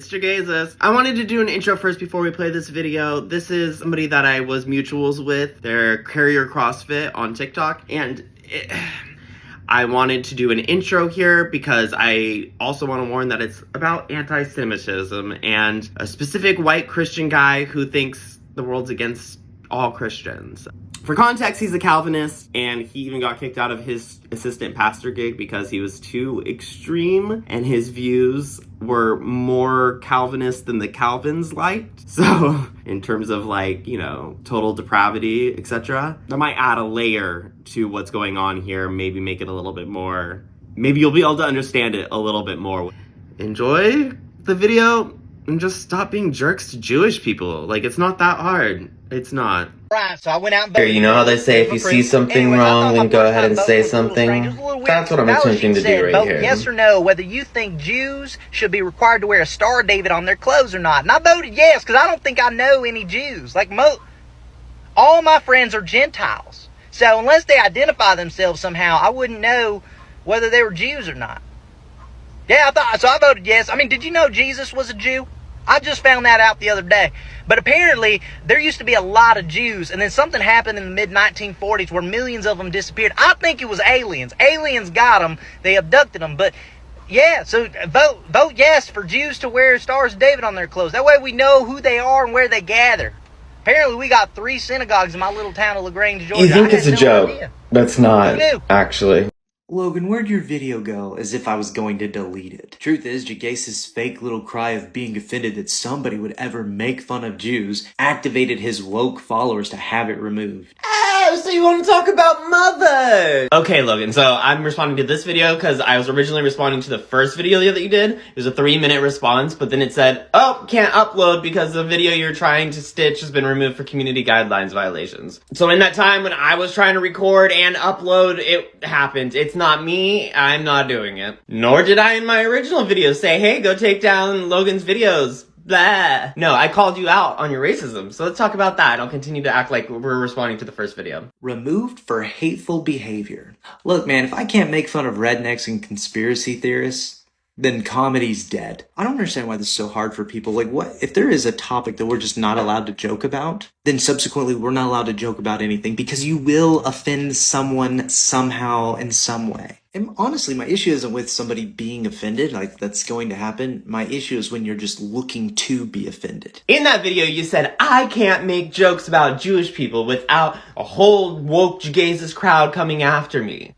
It's JeGaysus. I wanted to do an intro first before we play this video. This is somebody that I was mutuals with. They're Carrier CrossFit on TikTok, and I wanted to do an intro here because I also want to warn that it's about anti-Semitism and a specific white Christian guy who thinks the world's against all Christians. For context, he's a Calvinist, and he even got kicked out of his assistant pastor gig because he was too extreme, and his views were more Calvinist than the Calvins liked. So, in terms of like, you know, total depravity, etc. That might add a layer to what's going on here, maybe make it a little bit more, maybe you'll be able to understand it a little bit more. Enjoy the video, and just stop being jerks to Jewish people. Like, it's not that hard. It's not. Right, so I went out and voted. You know how they say if you see something wrong, then go ahead and say something? That's what I'm attempting to do right here. Yes or no, whether you think Jews should be required to wear a Star of David on their clothes or not. And I voted yes, because I don't think I know any Jews. Like, all my friends are Gentiles. So unless they identify themselves somehow, I wouldn't know whether they were Jews or not. Yeah, so I voted yes. I mean, did you know Jesus was a Jew? I just found that out the other day. But apparently, there used to be a lot of Jews, and then something happened in the mid-1940s where millions of them disappeared. I think it was aliens. Aliens got them. They abducted them. But, yeah, so vote yes for Jews to wear Stars of David on their clothes. That way we know who they are and where they gather. Apparently, we got 3 synagogues in my little town of LaGrange, Georgia. You think it's a joke? That's not, actually. Logan, where'd your video go? As if I was going to delete it. Truth is, JeGaysus' fake little cry of being offended that somebody would ever make fun of Jews activated his woke followers to have it removed. Oh, so you want to talk about mother? Okay, Logan, so I'm responding to this video because I was originally responding to the first video that you did. It was a 3-minute response, but then it said, oh, can't upload because the video you're trying to stitch has been removed for community guidelines violations. So in that time when I was trying to record and upload, it happened. It's not me, I'm not doing it. Nor did I in my original video say, hey, go take down Logan's videos. Blah. No, I called you out on your racism, so let's talk about that. I'll continue to act like we're responding to the first video. Removed for hateful behavior. Look, man, if I can't make fun of rednecks and conspiracy theorists, then comedy's dead. I don't understand why this is so hard for people. Like, what if there is a topic that we're just not allowed to joke about, then subsequently we're not allowed to joke about anything because you will offend someone somehow in some way. And honestly, my issue isn't with somebody being offended, like that's going to happen. My issue is when you're just looking to be offended. In that video, you said, I can't make jokes about Jewish people without a whole woke JeGaysus crowd coming after me.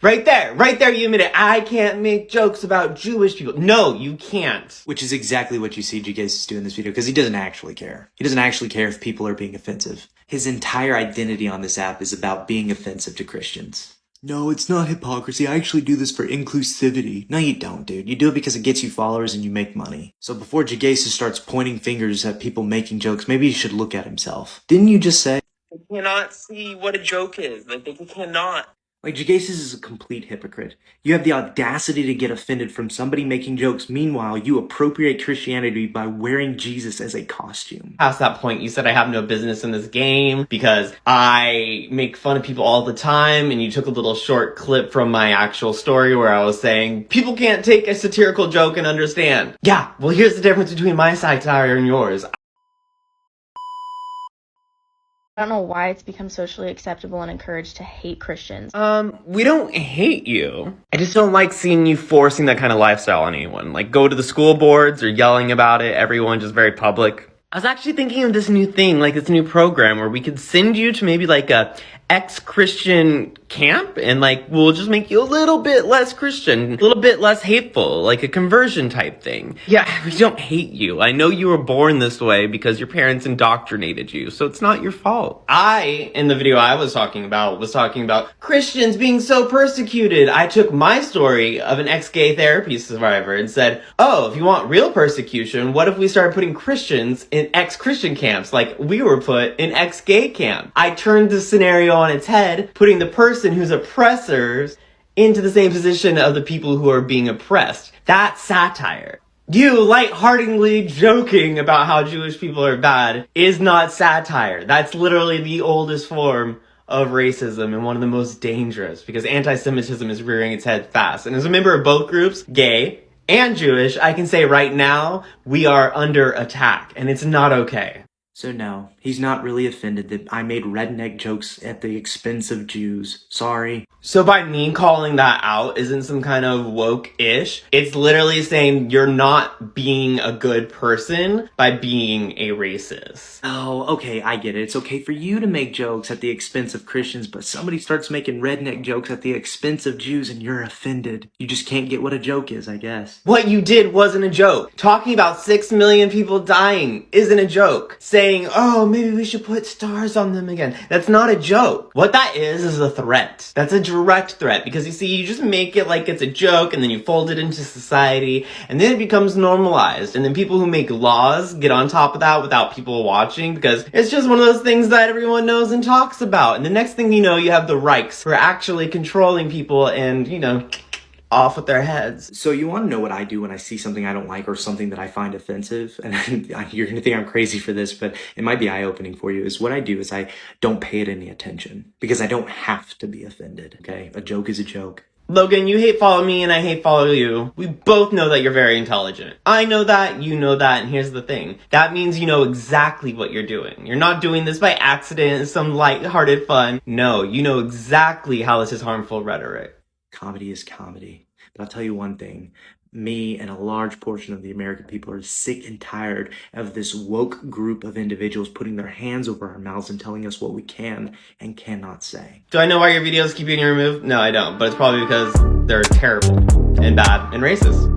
Right there, you admit it. I can't make jokes about Jewish people. No, you can't. Which is exactly what you see JeGaysus do in this video, because he doesn't actually care. He doesn't actually care if people are being offensive. His entire identity on this app is about being offensive to Christians. No, it's not hypocrisy. I actually do this for inclusivity. No, you don't, dude. You do it because it gets you followers and you make money. So before JeGaysus starts pointing fingers at people making jokes, maybe he should look at himself. Didn't you just say? They cannot see what a joke is. Like, they cannot. Like, JeGaysus is a complete hypocrite. You have the audacity to get offended from somebody making jokes. Meanwhile, you appropriate Christianity by wearing Jesus as a costume. Past that point, you said I have no business in this game because I make fun of people all the time, and you took a little short clip from my actual story where I was saying, people can't take a satirical joke and understand. Yeah, well, here's the difference between my satire and yours. I don't know why it's become socially acceptable and encouraged to hate Christians. We don't hate you. I just don't like seeing you forcing that kind of lifestyle on anyone. Like, go to the school boards or yelling about it, everyone just very public. I was actually thinking of this new thing, like this new program where we could send you to maybe like a ex-Christian camp, and like we'll just make you a little bit less Christian, a little bit less hateful, like a conversion type thing. Yeah, we don't hate you. I know you were born this way because your parents indoctrinated you, so it's not your fault. In the video I was talking about Christians being so persecuted. I took my story of an ex-gay therapy survivor and said, oh, if you want real persecution, what if we started putting Christians in ex-Christian camps like we were put in ex-gay camp? I turned the scenario on its head, putting the person who's oppressors into the same position of the people who are being oppressed. That's satire. You lightheartedly joking about how Jewish people are bad is not satire. That's literally the oldest form of racism and one of the most dangerous, because anti-Semitism is rearing its head fast. And as a member of both groups, gay and Jewish, I can say right now, we are under attack, and it's not okay. So no, he's not really offended that I made redneck jokes at the expense of Jews. Sorry. So by me calling that out isn't some kind of woke-ish. It's literally saying you're not being a good person by being a racist. Oh, okay, I get it. It's okay for you to make jokes at the expense of Christians, but somebody starts making redneck jokes at the expense of Jews and you're offended. You just can't get what a joke is, I guess. What you did wasn't a joke. Talking about 6 million people dying isn't a joke. Saying, oh, maybe we should put stars on them again. That's not a joke. What that is a threat. That's a direct threat, because you see, you just make it like it's a joke and then you fold it into society and then it becomes normalized, and then people who make laws get on top of that without people watching, because it's just one of those things that everyone knows and talks about, and the next thing you know, you have the Reichs who are actually controlling people and, you know, off with their heads. So you want to know what I do when I see something I don't like or something that I find offensive? And you're going to think I'm crazy for this, but it might be eye-opening for you. Is what I do is I don't pay it any attention because I don't have to be offended, okay? A joke is a joke. Logan, you hate follow me and I hate follow you. We both know that you're very intelligent. I know that, you know that, and here's the thing. That means you know exactly what you're doing. You're not doing this by accident, some light-hearted fun. No, you know exactly how this is harmful rhetoric. Comedy is comedy. But I'll tell you one thing. Me and a large portion of the American people are sick and tired of this woke group of individuals putting their hands over our mouths and telling us what we can and cannot say. Do I know why your videos keep getting removed? No, I don't. But it's probably because they're terrible and bad and racist.